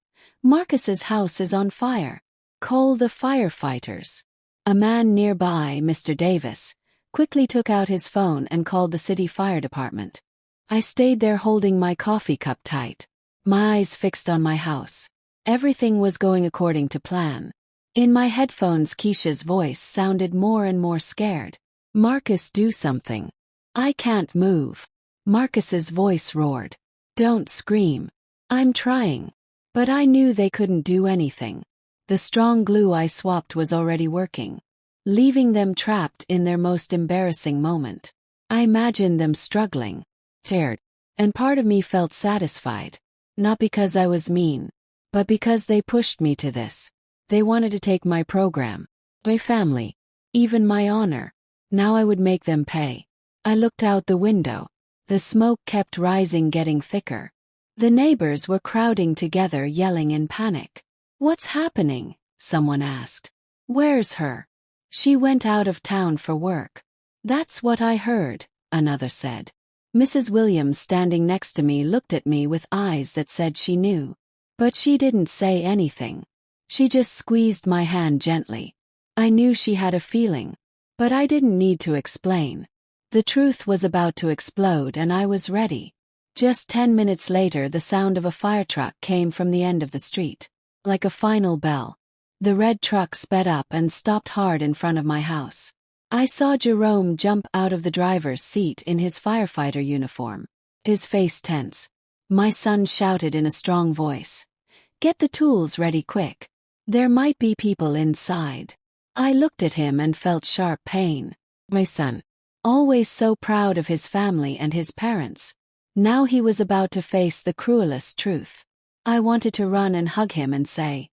Marcus's house is on fire. Call the firefighters. A man nearby, Mr. Davis, quickly took out his phone and called the city fire department. I stayed there holding my coffee cup tight, my eyes fixed on my house. Everything was going according to plan. In my headphones, Keisha's voice sounded more and more scared. Marcus, do something. I can't move. Marcus's voice roared. Don't scream. I'm trying. But I knew they couldn't do anything. The strong glue I swapped was already working, leaving them trapped in their most embarrassing moment. I imagined them struggling, scared, and part of me felt satisfied, not because I was mean, but because they pushed me to this. They wanted to take my program, my family, even my honor. Now I would make them pay. I looked out the window. The smoke kept rising, getting thicker. The neighbors were crowding together, yelling in panic. What's happening? Someone asked. Where's her? She went out of town for work. That's what I heard, another said. Mrs. Williams, standing next to me, looked at me with eyes that said she knew. But she didn't say anything. She just squeezed my hand gently. I knew she had a feeling, but I didn't need to explain. The truth was about to explode and I was ready. Just 10 minutes later, the sound of a fire truck came from the end of the street. Like a final bell, the red truck sped up and stopped hard in front of my house. I saw Jerome jump out of the driver's seat in his firefighter uniform, his face tense. My son shouted in a strong voice, Get the tools ready quick. There might be people inside. I looked at him and felt sharp pain. My son, always so proud of his family and his parents. Now he was about to face the cruelest truth. I wanted to run and hug him and say,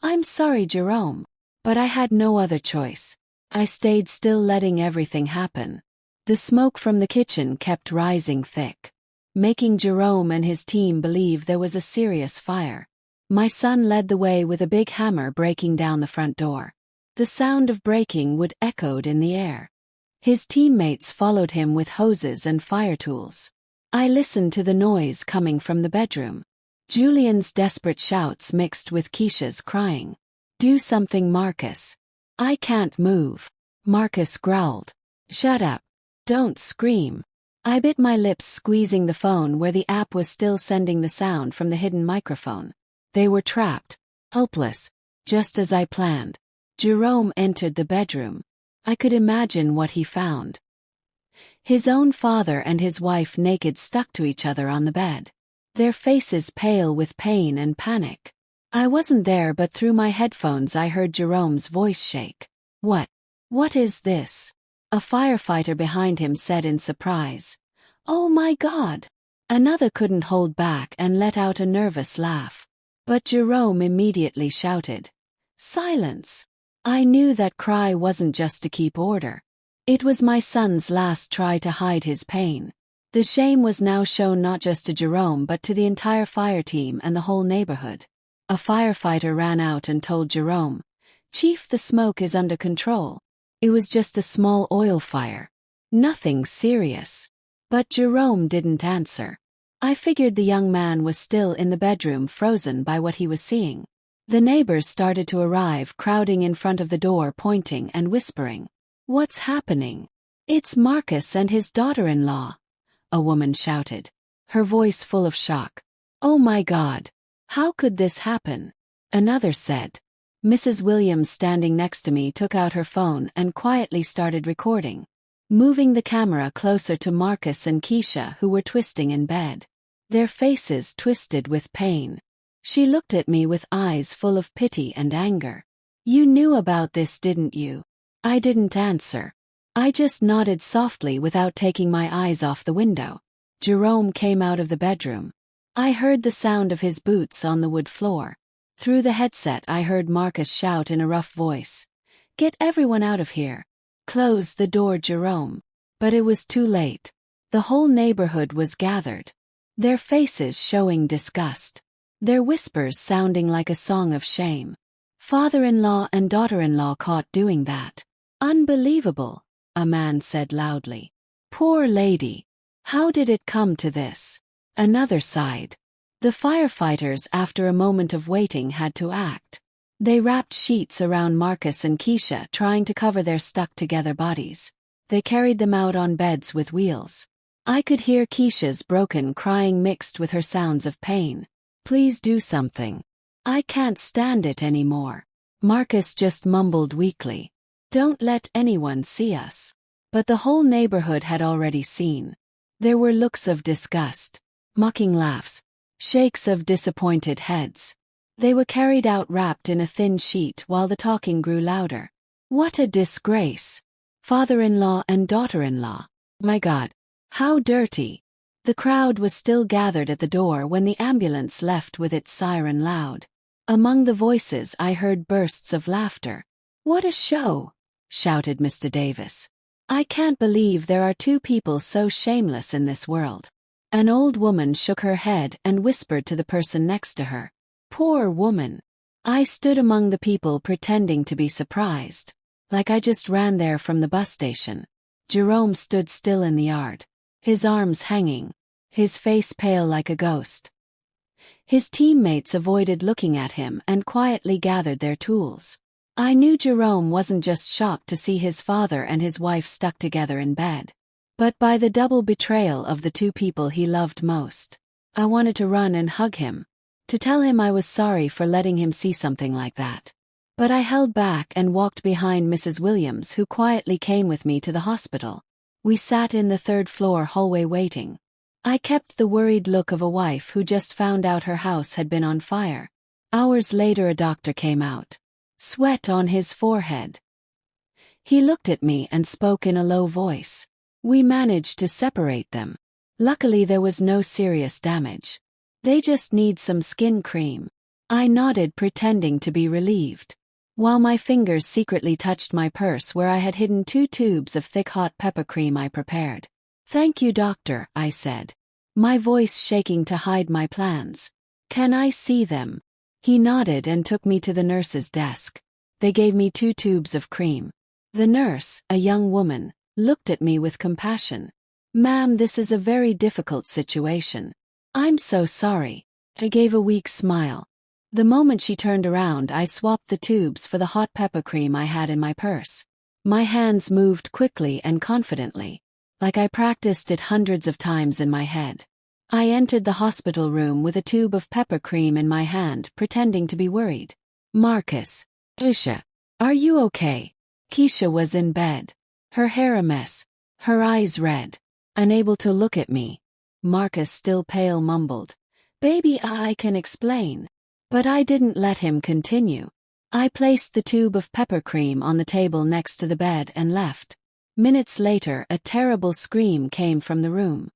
I'm sorry, Jerome. But I had no other choice. I stayed still, letting everything happen. The smoke from the kitchen kept rising thick, making Jerome and his team believe there was a serious fire. My son led the way with a big hammer, breaking down the front door. The sound of breaking wood echoed in the air. His teammates followed him with hoses and fire tools. I listened to the noise coming from the bedroom. Julian's desperate shouts mixed with Keisha's crying. Do something, Marcus. I can't move. Marcus growled. Shut up. Don't scream. I bit my lips, squeezing the phone where the app was still sending the sound from the hidden microphone. They were trapped, helpless, just as I planned. Jerome entered the bedroom. I could imagine what he found. His own father and his wife naked, stuck to each other on the bed. Their faces pale with pain and panic. I wasn't there, but through my headphones I heard Jerome's voice shake. What is this? A firefighter behind him said in surprise. Oh my God! Another couldn't hold back and let out a nervous laugh. But Jerome immediately shouted, Silence! I knew that cry wasn't just to keep order. It was my son's last try to hide his pain. The shame was now shown not just to Jerome but to the entire fire team and the whole neighborhood. A firefighter ran out and told Jerome, Chief, the smoke is under control. It was just a small oil fire. Nothing serious. But Jerome didn't answer. I figured the young man was still in the bedroom, frozen by what he was seeing. The neighbors started to arrive, crowding in front of the door, pointing and whispering. What's happening? It's Marcus and his daughter-in-law. A woman shouted, her voice full of shock. Oh my God! How could this happen? Another said. Mrs. Williams, standing next to me, took out her phone and quietly started recording, moving the camera closer to Marcus and Keisha, who were twisting in bed, their faces twisted with pain. She looked at me with eyes full of pity and anger. You knew about this, didn't you? I didn't answer. I just nodded softly without taking my eyes off the window. Jerome came out of the bedroom. I heard the sound of his boots on the wood floor. Through the headset I heard Marcus shout in a rough voice, Get everyone out of here. Close the door, Jerome. But it was too late. The whole neighborhood was gathered, their faces showing disgust, their whispers sounding like a song of shame. Father-in-law and daughter-in-law caught doing that. Unbelievable, a man said loudly. Poor lady. How did it come to this? Another sighed. The firefighters, after a moment of waiting, had to act. They wrapped sheets around Marcus and Keisha, trying to cover their stuck-together bodies. They carried them out on beds with wheels. I could hear Keisha's broken crying mixed with her sounds of pain. Please do something. I can't stand it anymore. Marcus just mumbled weakly. Don't let anyone see us. But the whole neighborhood had already seen. There were looks of disgust, mocking laughs, shakes of disappointed heads. They were carried out wrapped in a thin sheet while the talking grew louder. What a disgrace. Father-in-law and daughter-in-law. My God. How dirty. The crowd was still gathered at the door when the ambulance left with its siren loud. Among the voices I heard bursts of laughter. What a show, shouted Mr. Davis. I can't believe there are two people so shameless in this world. An old woman shook her head and whispered to the person next to her. Poor woman. I stood among the people pretending to be surprised. Like I just ran there from the bus station. Jerome stood still in the yard. His arms hanging. His face pale like a ghost. His teammates avoided looking at him and quietly gathered their tools. I knew Jerome wasn't just shocked to see his father and his wife stuck together in bed, but by the double betrayal of the two people he loved most. I wanted to run and hug him, to tell him I was sorry for letting him see something like that. But I held back and walked behind Mrs. Williams, who quietly came with me to the hospital. We sat in the third-floor hallway waiting. I kept the worried look of a wife who just found out her house had been on fire. Hours later a doctor came out. Sweat on his forehead. He looked at me and spoke in a low voice. We managed to separate them. Luckily there was no serious damage. They just need some skin cream. I nodded, pretending to be relieved, while my fingers secretly touched my purse where I had hidden 2 tubes of thick hot pepper cream I prepared. Thank you, doctor, I said, my voice shaking to hide my plans. Can I see them? He nodded and took me to the nurse's desk. They gave me 2 tubes of cream. The nurse, a young woman, looked at me with compassion. Ma'am, this is a very difficult situation. I'm so sorry. I gave a weak smile. The moment she turned around, I swapped the tubes for the hot pepper cream I had in my purse. My hands moved quickly and confidently, like I practiced it hundreds of times in my head. I entered the hospital room with a tube of pepper cream in my hand, pretending to be worried. Marcus. Keisha. Are you okay? Keisha was in bed. Her hair a mess. Her eyes red. Unable to look at me. Marcus, still pale, mumbled, Baby, I can explain. But I didn't let him continue. I placed the tube of pepper cream on the table next to the bed and left. Minutes later, a terrible scream came from the room.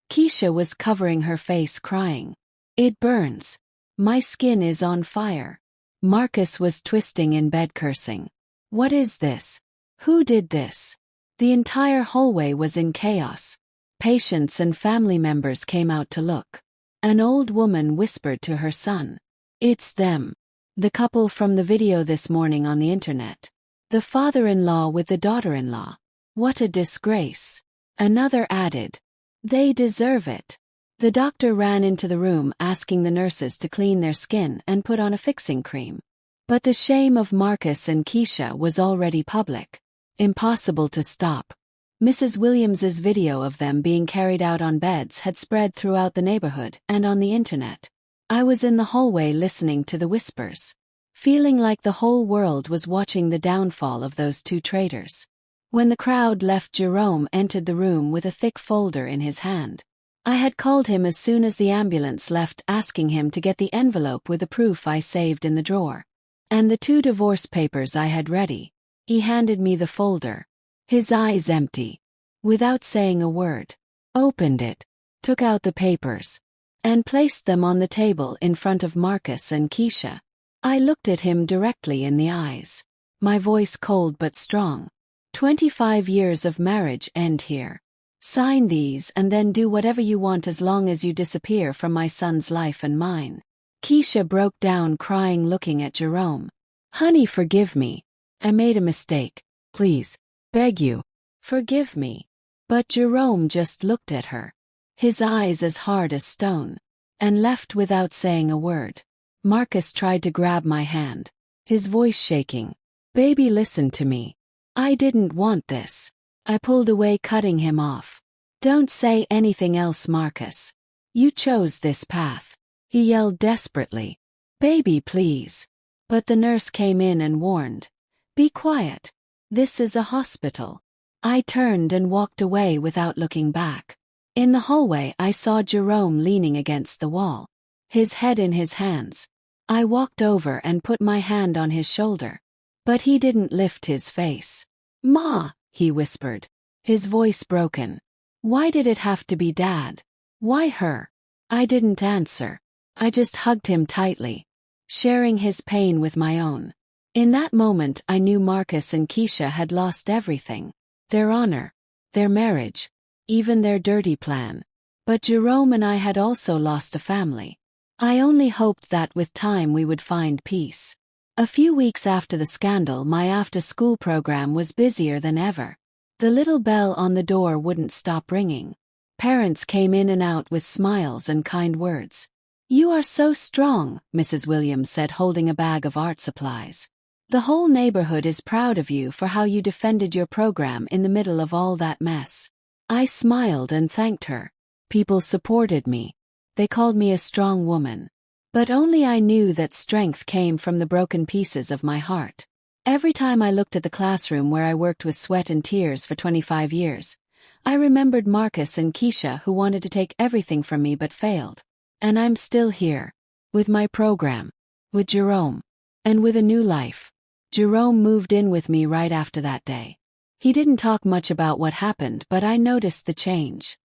Keisha was covering her face, crying. It burns. My skin is on fire. Marcus was twisting in bed, cursing. What is this? Who did this? The entire hallway was in chaos. Patients and family members came out to look. An old woman whispered to her son. It's them. The couple from the video this morning on the internet. The father-in-law with the daughter-in-law. What a disgrace. Another added. They deserve it. The doctor ran into the room asking the nurses to clean their skin and put on a fixing cream. But the shame of Marcus and Keisha was already public. Impossible to stop. Mrs. Williams's video of them being carried out on beds had spread throughout the neighborhood and on the internet. I was in the hallway listening to the whispers, feeling like the whole world was watching the downfall of those 2 traitors. When the crowd left, Jerome entered the room with a thick folder in his hand. I had called him as soon as the ambulance left, asking him to get the envelope with the proof I saved in the drawer, and the 2 divorce papers I had ready. He handed me the folder, his eyes empty. Without saying a word, opened it, took out the papers, and placed them on the table in front of Marcus and Keisha. I looked at him directly in the eyes, my voice cold but strong. 25 years of marriage end here. Sign these and then do whatever you want as long as you disappear from my son's life and mine. Keisha broke down crying, looking at Jerome. Honey, forgive me. I made a mistake. Please. Beg you. Forgive me. But Jerome just looked at her, his eyes as hard as stone, and left without saying a word. Marcus tried to grab my hand, his voice shaking. Baby, listen to me. I didn't want this. I pulled away, cutting him off. Don't say anything else, Marcus. You chose this path. He yelled desperately. Baby, please. But the nurse came in and warned. Be quiet. This is a hospital. I turned and walked away without looking back. In the hallway, I saw Jerome leaning against the wall, his head in his hands. I walked over and put my hand on his shoulder. But he didn't lift his face. Ma, he whispered, his voice broken. Why did it have to be Dad? Why her? I didn't answer. I just hugged him tightly, sharing his pain with my own. In that moment, I knew Marcus and Keisha had lost everything. Their honor, their marriage, even their dirty plan. But Jerome and I had also lost a family. I only hoped that with time we would find peace. A few weeks after the scandal, my after-school program was busier than ever. The little bell on the door wouldn't stop ringing. Parents came in and out with smiles and kind words. You are so strong, Mrs. Williams said, holding a bag of art supplies. The whole neighborhood is proud of you for how you defended your program in the middle of all that mess. I smiled and thanked her. People supported me. They called me a strong woman. But only I knew that strength came from the broken pieces of my heart. Every time I looked at the classroom where I worked with sweat and tears for 25 years, I remembered Marcus and Keisha, who wanted to take everything from me but failed. And I'm still here, with my program, with Jerome, and with a new life. Jerome moved in with me right after that day. He didn't talk much about what happened, but I noticed the change.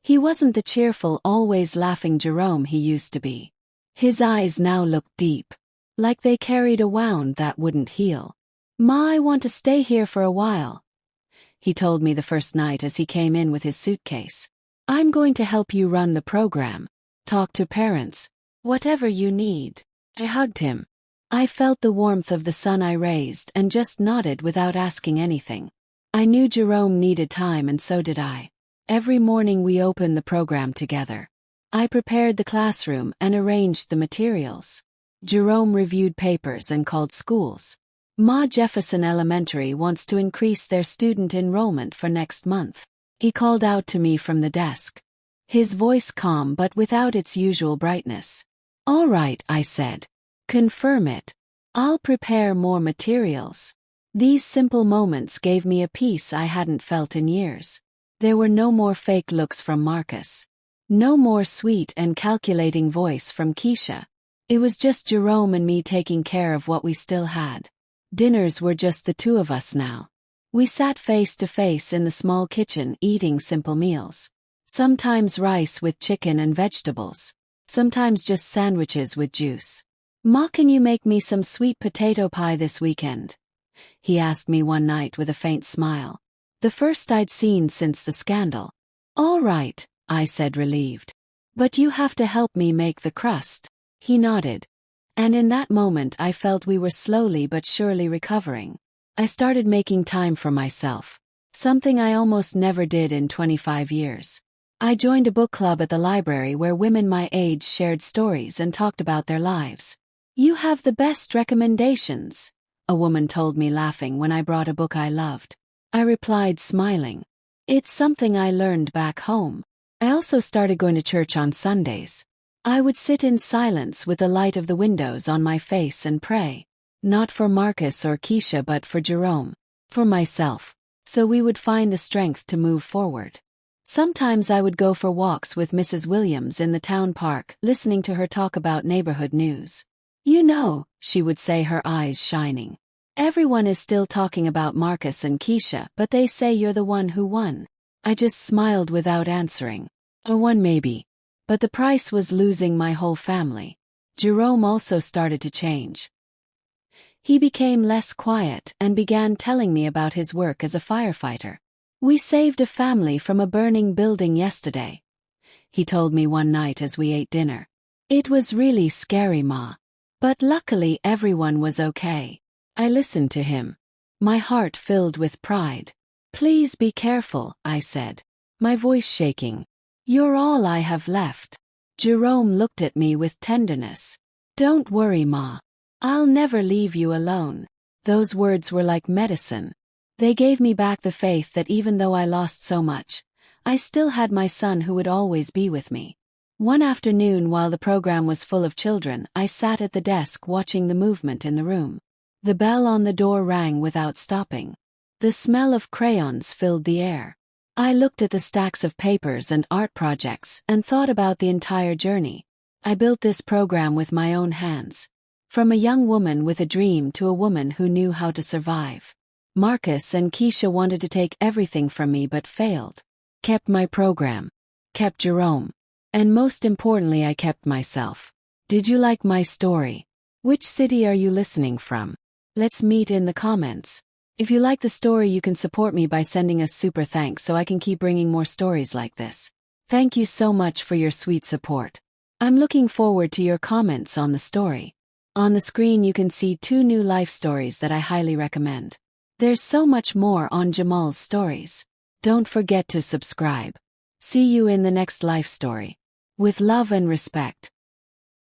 He wasn't the cheerful, always laughing Jerome he used to be. His eyes now looked deep, like they carried a wound that wouldn't heal. Ma, I want to stay here for a while, he told me the first night as he came in with his suitcase. I'm going to help you run the program, talk to parents, whatever you need. I hugged him. I felt the warmth of the son I raised and just nodded without asking anything. I knew Jerome needed time, and so did I. Every morning we opened the program together. I prepared the classroom and arranged the materials. Jerome reviewed papers and called schools. Ma, Jefferson Elementary wants to increase their student enrollment for next month. He called out to me from the desk, his voice calm but without its usual brightness. All right, I said. Confirm it. I'll prepare more materials. These simple moments gave me a peace I hadn't felt in years. There were no more fake looks from Marcus. No more sweet and calculating voice from Keisha. It was just Jerome and me taking care of what we still had. Dinners were just the two of us now. We sat face to face in the small kitchen eating simple meals. Sometimes rice with chicken and vegetables. Sometimes just sandwiches with juice. Ma, can you make me some sweet potato pie this weekend? He asked me one night with a faint smile. The first I'd seen since the scandal. All right, I said, relieved. But you have to help me make the crust. He nodded. And in that moment I felt we were slowly but surely recovering. I started making time for myself, something I almost never did in 25 years. I joined a book club at the library where women my age shared stories and talked about their lives. You have the best recommendations, a woman told me, laughing when I brought a book I loved. I replied, smiling. It's something I learned back home. I also started going to church on Sundays. I would sit in silence with the light of the windows on my face and pray. Not for Marcus or Keisha, but for Jerome. For myself. So we would find the strength to move forward. Sometimes I would go for walks with Mrs. Williams in the town park, listening to her talk about neighborhood news. You know, she would say, her eyes shining. Everyone is still talking about Marcus and Keisha, but they say you're the one who won. I just smiled without answering. I won maybe. But the price was losing my whole family. Jerome also started to change. He became less quiet and began telling me about his work as a firefighter. We saved a family from a burning building yesterday, he told me one night as we ate dinner. It was really scary, Ma. But luckily everyone was okay. I listened to him. My heart filled with pride. "Please be careful," I said, my voice shaking. "You're all I have left." Jerome looked at me with tenderness. "Don't worry, Ma. I'll never leave you alone." Those words were like medicine. They gave me back the faith that even though I lost so much, I still had my son who would always be with me. One afternoon while the program was full of children, I sat at the desk watching the movement in the room. The bell on the door rang without stopping. The smell of crayons filled the air. I looked at the stacks of papers and art projects and thought about the entire journey. I built this program with my own hands. From a young woman with a dream to a woman who knew how to survive. Marcus and Keisha wanted to take everything from me but failed. Kept my program. Kept Jerome. And most importantly, I kept myself. Did you like my story? Which city are you listening from? Let's meet in the comments. If you like the story, you can support me by sending a super thanks so I can keep bringing more stories like this. Thank you so much for your sweet support. I'm looking forward to your comments on the story. On the screen you can see 2 new life stories that I highly recommend. There's so much more on JAMAL'S stories. Don't forget to subscribe. See you in the next life story. With love and respect.